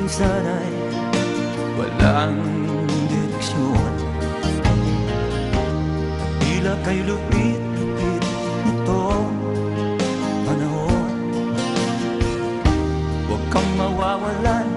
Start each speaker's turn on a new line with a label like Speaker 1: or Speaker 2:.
Speaker 1: sana'y walang direksyon. Tila kay lupit-lupit nitong panahon. Huwag kang mawawalan